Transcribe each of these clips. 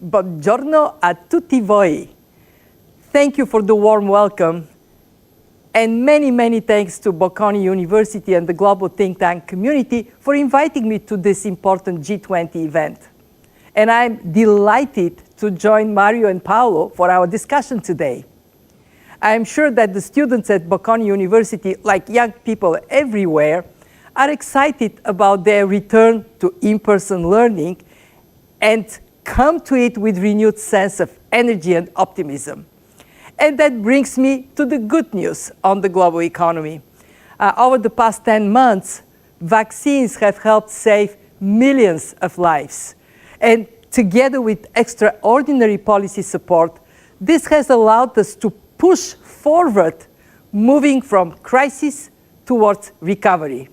Buongiorno a tutti voi. Thank you for the warm welcome, and many, many thanks to Bocconi University and the global think tank community for inviting me to this important G20 event. And I'm delighted to join Mario and Paolo for our discussion today. I'm sure that the students at Bocconi University, like young people everywhere, are excited about their return to in-person learning and come to it with renewed sense of energy and optimism. And that brings me to the good news on the global economy. Over the past 10 months, vaccines have helped save millions of lives. And together with extraordinary policy support, this has allowed us to push forward, moving from crisis towards recovery.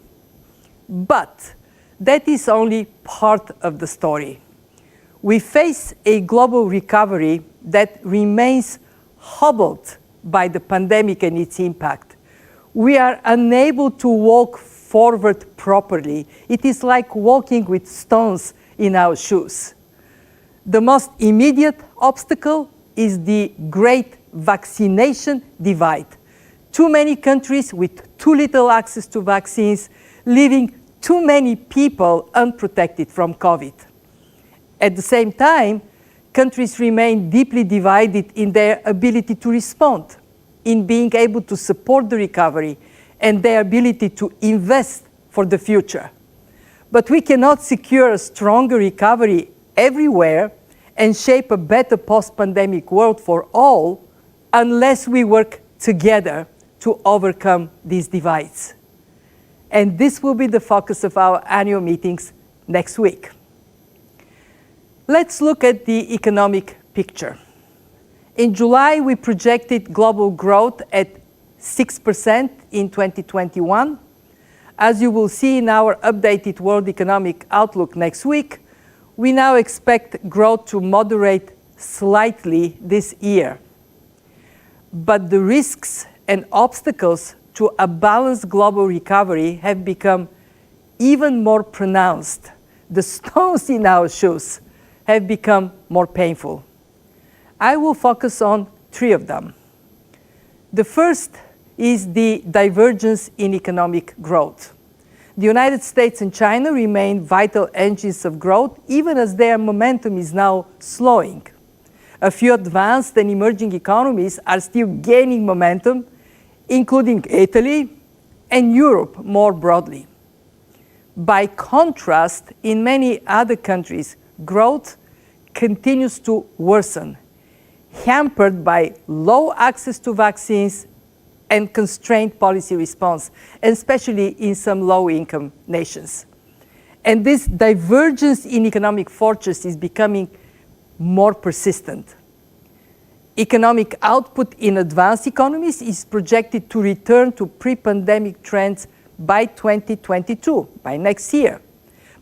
But that is only part of the story. We face a global recovery that remains hobbled by the pandemic and its impact. We are unable to walk forward properly. It is like walking with stones in our shoes. The most immediate obstacle is the great vaccination divide. Too many countries with too little access to vaccines, leaving too many people unprotected from COVID. At the same time, countries remain deeply divided in their ability to respond, in being able to support the recovery, and their ability to invest for the future. But we cannot secure a stronger recovery everywhere and shape a better post-pandemic world for all unless we work together to overcome these divides. And this will be the focus of our annual meetings next week. Let's look at the economic picture. In July, we projected global growth at 6% in 2021. As you will see in our updated World Economic Outlook next week, we now expect growth to moderate slightly this year. But the risks and obstacles to a balanced global recovery have become even more pronounced. The stones in our shoes have become more painful. I will focus on three of them. The first is the divergence in economic growth. The United States and China remain vital engines of growth, even as their momentum is now slowing. A few advanced and emerging economies are still gaining momentum, including Italy and Europe more broadly. By contrast, in many other countries, growth continues to worsen, hampered by low access to vaccines and constrained policy response, especially in some low-income nations. And this divergence in economic fortunes is becoming more persistent. Economic output in advanced economies is projected to return to pre-pandemic trends by 2022, by next year.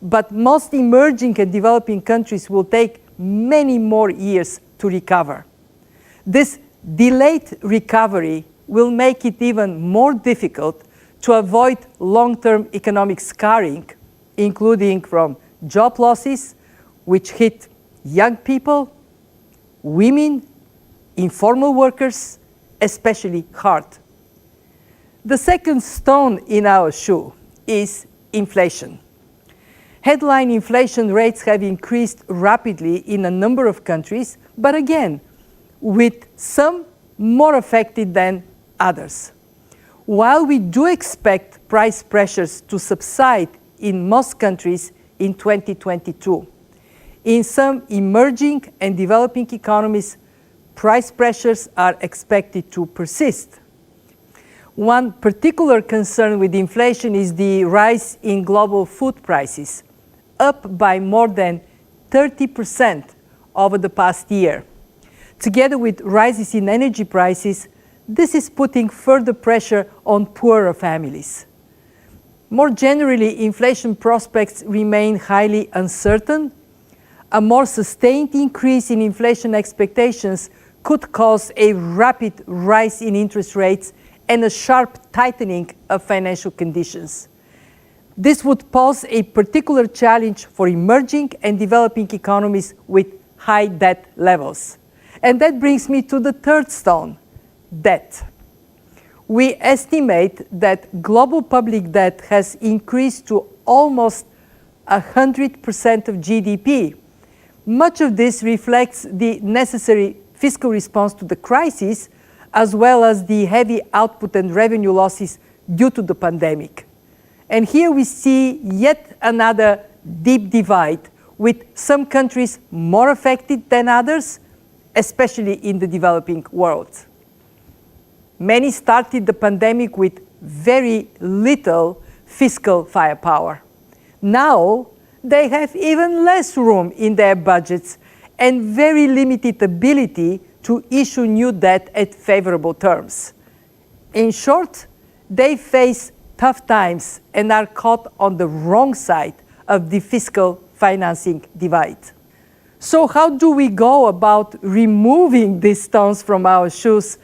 But most emerging and developing countries will take many more years to recover. This delayed recovery will make it even more difficult to avoid long-term economic scarring, including from job losses, which hit young people, women, informal workers, especially hard. The second stone in our shoe is inflation. Headline inflation rates have increased rapidly in a number of countries, but again, with some more affected than others. While we do expect price pressures to subside in most countries in 2022, in some emerging and developing economies, price pressures are expected to persist. One particular concern with inflation is the rise in global food prices, up by more than 30% over the past year. Together with rises in energy prices, this is putting further pressure on poorer families. More generally, inflation prospects remain highly uncertain. A more sustained increase in inflation expectations could cause a rapid rise in interest rates and a sharp tightening of financial conditions. This would pose a particular challenge for emerging and developing economies with high debt levels. And that brings me to the third stone, debt. We estimate that global public debt has increased to almost 100% of GDP. Much of this reflects the necessary fiscal response to the crisis, as well as the heavy output and revenue losses due to the pandemic. And here we see yet another deep divide, with some countries more affected than others, especially in the developing world. Many started the pandemic with very little fiscal firepower. Now, they have even less room in their budgets and very limited ability to issue new debt at favorable terms. In short, they face tough times and are caught on the wrong side of the fiscal financing divide. So how do we go about removing these stones from our shoes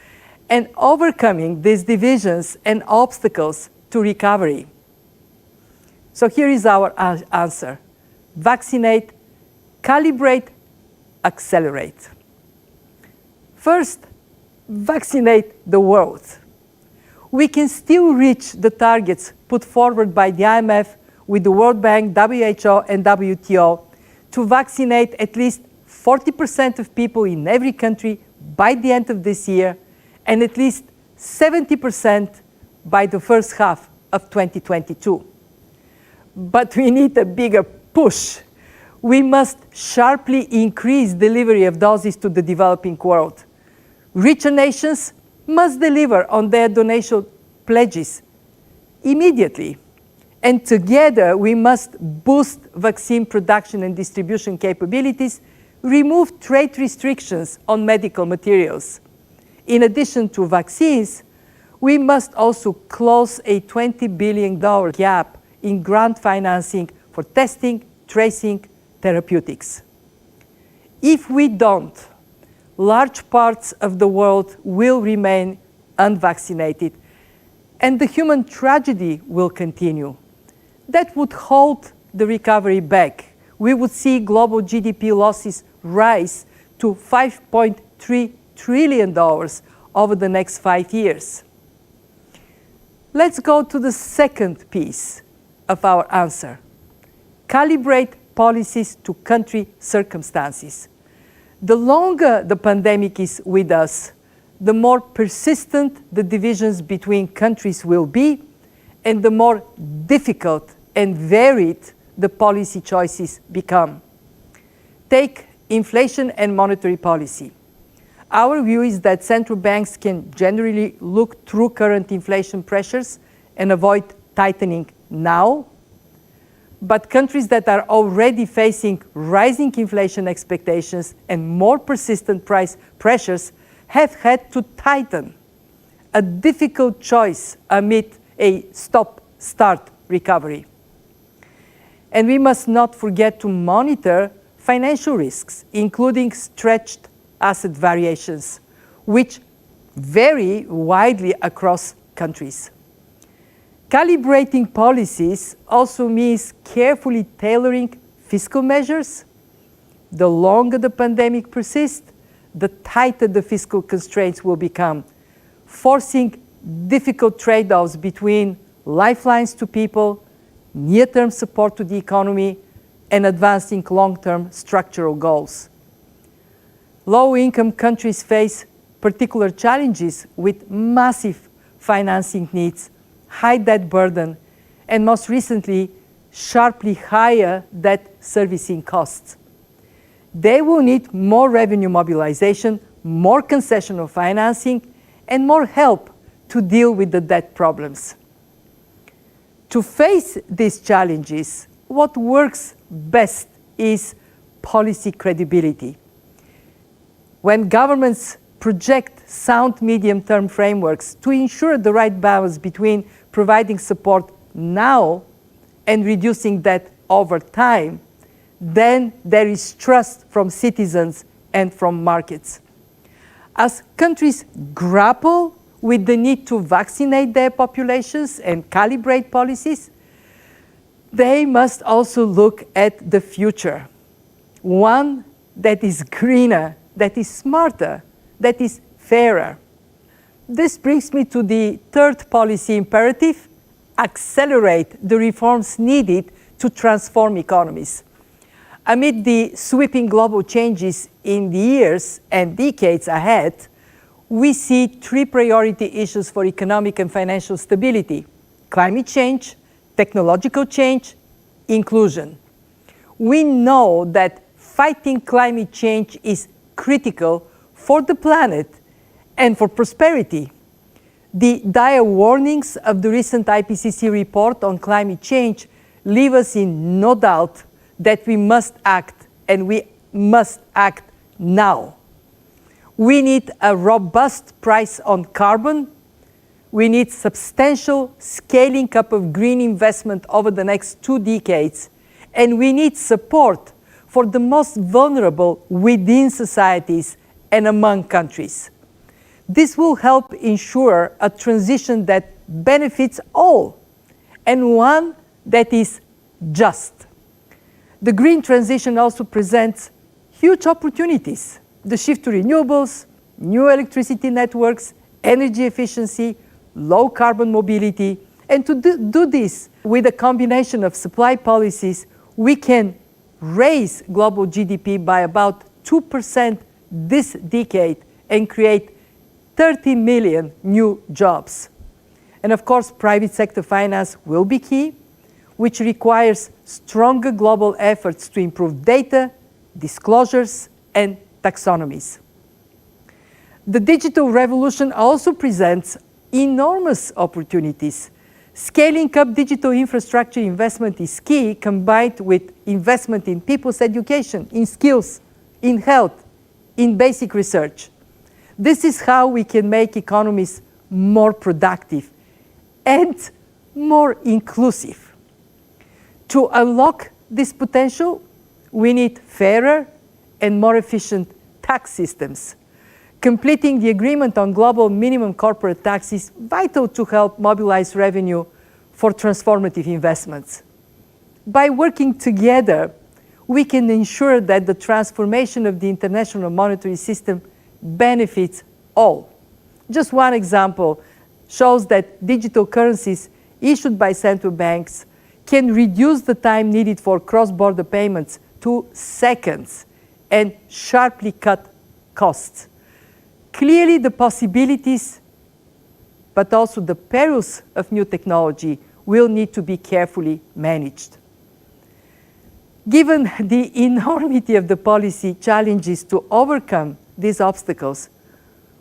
and overcoming these divisions and obstacles to recovery? So here is our answer. Vaccinate, calibrate, accelerate. First, vaccinate the world. We can still reach the targets put forward by the IMF with the World Bank, WHO, and WTO to vaccinate at least 40% of people in every country by the end of this year, and at least 70% by the first half of 2022. But we need a bigger push. We must sharply increase delivery of doses to the developing world. Richer nations must deliver on their donation pledges immediately. And together, we must boost vaccine production and distribution capabilities, remove trade restrictions on medical materials. In addition to vaccines, we must also close a $20 billion gap in grant financing for testing, tracing, therapeutics. If we don't, large parts of the world will remain unvaccinated, and the human tragedy will continue. That would hold the recovery back. We would see global GDP losses rise to $5.3 trillion over the next 5 years. Let's go to the second piece of our answer. Calibrate policies to country circumstances. The longer the pandemic is with us, the more persistent the divisions between countries will be, and the more difficult and varied the policy choices become. Take inflation and monetary policy. Our view is that central banks can generally look through current inflation pressures and avoid tightening now. But countries that are already facing rising inflation expectations and more persistent price pressures have had to tighten, a difficult choice amid a stop-start recovery. And we must not forget to monitor financial risks, including stretched asset variations, which vary widely across countries. Calibrating policies also means carefully tailoring fiscal measures. The longer the pandemic persists, the tighter the fiscal constraints will become, forcing difficult trade-offs between lifelines to people, near-term support to the economy, and advancing long-term structural goals. Low-income countries face particular challenges with massive financing needs, high debt burden, and most recently, sharply higher debt servicing costs. They will need more revenue mobilization, more concessional financing, and more help to deal with the debt problems. To face these challenges, what works best is policy credibility. When governments project sound medium-term frameworks to ensure the right balance between providing support now and reducing debt over time, then there is trust from citizens and from markets. As countries grapple with the need to vaccinate their populations and calibrate policies, they must also look at the future, one that is greener, that is smarter, that is fairer. This brings me to the third policy imperative: accelerate the reforms needed to transform economies. Amid the sweeping global changes in the years and decades ahead, we see three priority issues for economic and financial stability: climate change, technological change, inclusion. We know that fighting climate change is critical for the planet and for prosperity. The dire warnings of the recent IPCC report on climate change leave us in no doubt that we must act, and we must act now. We need a robust price on carbon. We need substantial scaling up of green investment over the next 2 decades. And we need support for the most vulnerable within societies and among countries. This will help ensure a transition that benefits all, and one that is just. The green transition also presents huge opportunities: the shift to renewables, new electricity networks, energy efficiency, low carbon mobility. And to do this with a combination of supply policies, we can raise global GDP by about 2% this decade and create 30 million new jobs. And of course, private sector finance will be key, which requires stronger global efforts to improve data, disclosures, and taxonomies. The digital revolution also presents enormous opportunities. Scaling up digital infrastructure investment is key, combined with investment in people's education, in skills, in health, in basic research. This is how we can make economies more productive and more inclusive. To unlock this potential, we need fairer and more efficient tax systems. Completing the agreement on global minimum corporate tax is vital to help mobilize revenue for transformative investments. By working together, we can ensure that the transformation of the international monetary system benefits all. Just one example shows that digital currencies issued by central banks can reduce the time needed for cross-border payments to seconds and sharply cut costs. Clearly, the possibilities, but also the perils of new technology will need to be carefully managed. Given the enormity of the policy challenges to overcome these obstacles,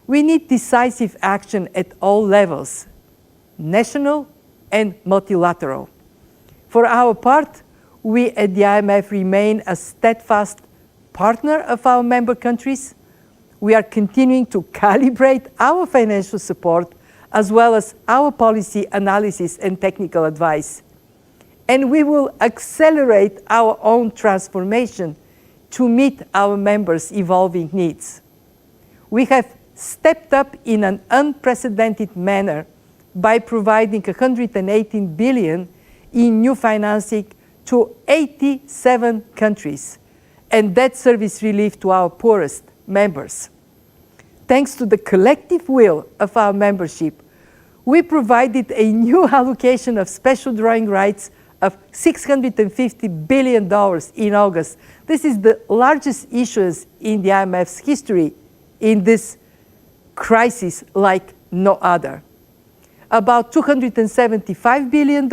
we need decisive action at all levels, national and multilateral. For our part, we at the IMF remain a steadfast partner of our member countries. We are continuing to calibrate our financial support as well as our policy analysis and technical advice. And we will accelerate our own transformation to meet our members' evolving needs. We have stepped up in an unprecedented manner by providing 118 billion in new financing to 87 countries, and debt service relief to our poorest members. Thanks to the collective will of our membership, we provided a new allocation of special drawing rights of $650 billion in August. This is the largest issuance in the IMF's history in this crisis like no other. About $275 billion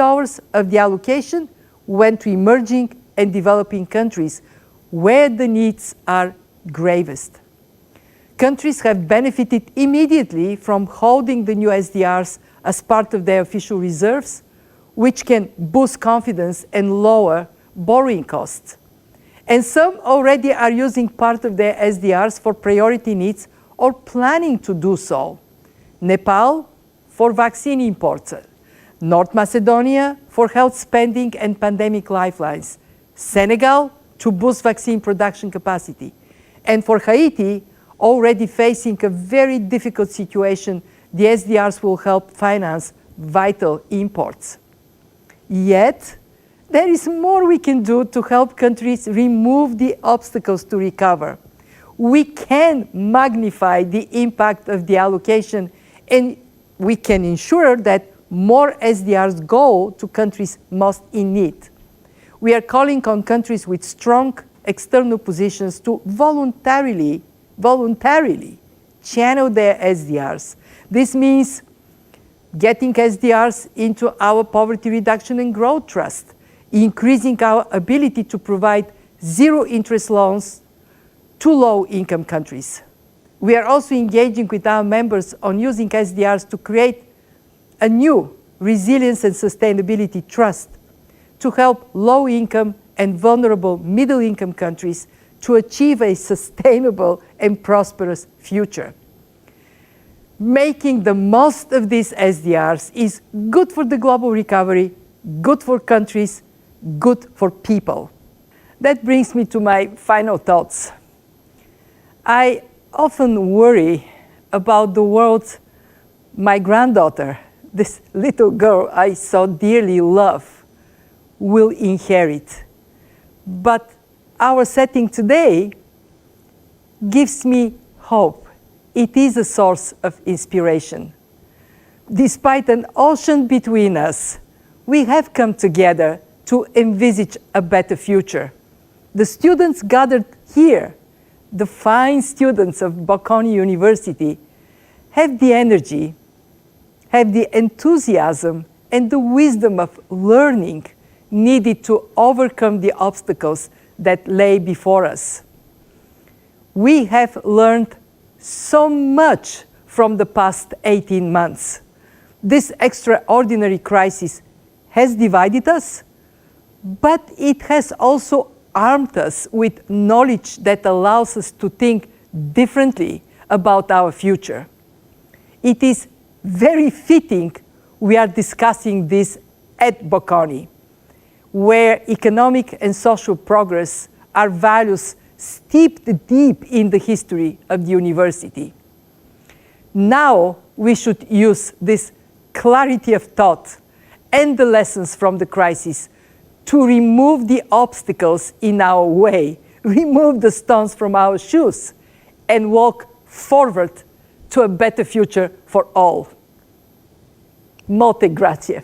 of the allocation went to emerging and developing countries where the needs are gravest. Countries have benefited immediately from holding the new SDRs as part of their official reserves, which can boost confidence and lower borrowing costs. And some already are using part of their SDRs for priority needs or planning to do so. Nepal for vaccine imports, North Macedonia for health spending and pandemic lifelines, Senegal to boost vaccine production capacity, and for Haiti, already facing a very difficult situation, the SDRs will help finance vital imports. Yet, there is more we can do to help countries remove the obstacles to recover. We can magnify the impact of the allocation, and we can ensure that more SDRs go to countries most in need. We are calling on countries with strong external positions to voluntarily channel their SDRs. This means getting SDRs into our poverty reduction and growth trust, increasing our ability to provide zero-interest loans to low-income countries. We are also engaging with our members on using SDRs to create a new resilience and sustainability trust to help low-income and vulnerable middle-income countries to achieve a sustainable and prosperous future. Making the most of these SDRs is good for the global recovery, good for countries, good for people. That brings me to my final thoughts. I often worry about the world my granddaughter, this little girl I so dearly love, will inherit. But our setting today gives me hope. It is a source of inspiration. Despite an ocean between us, we have come together to envisage a better future. The students gathered here, the fine students of Bocconi University, have the energy, have the enthusiasm, and the wisdom of learning needed to overcome the obstacles that lay before us. We have learned so much from the past 18 months. This extraordinary crisis has divided us, but it has also armed us with knowledge that allows us to think differently about our future. It is very fitting we are discussing this at Bocconi, where economic and social progress are values steeped deep in the history of the university. Now we should use this clarity of thought and the lessons from the crisis to remove the obstacles in our way, remove the stones from our shoes, and walk forward to a better future for all. Molte grazie.